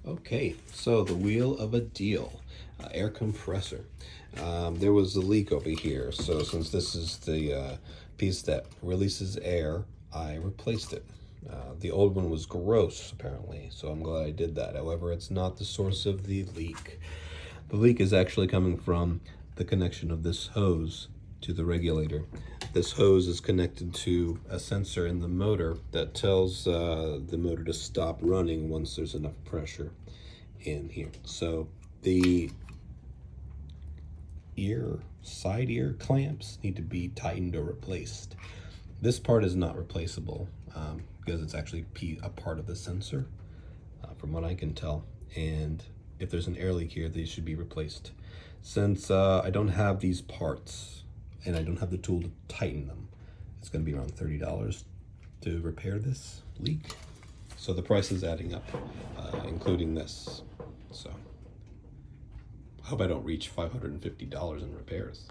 Okay, so the wheel of a deal, air compressor. There was a leak over here, so since this is the piece that releases air, I replaced it. The old one was gross, apparently, so I'm glad I did that. However, it's not the source of the leak. The leak is actually coming from the connection of this hose to the regulator. This hose is connected to a sensor in the motor that tells the motor to stop running once there's enough pressure in here. So the side ear clamps need to be tightened or replaced. This part is not replaceable because it's actually a part of the sensor, from what I can tell. And if there's an air leak here, these should be replaced. Since I don't have these parts and I don't have the tool to tighten them, it's going to be around $30 to repair this leak. So the price is adding up, including this. So I hope I don't reach $550 in repairs.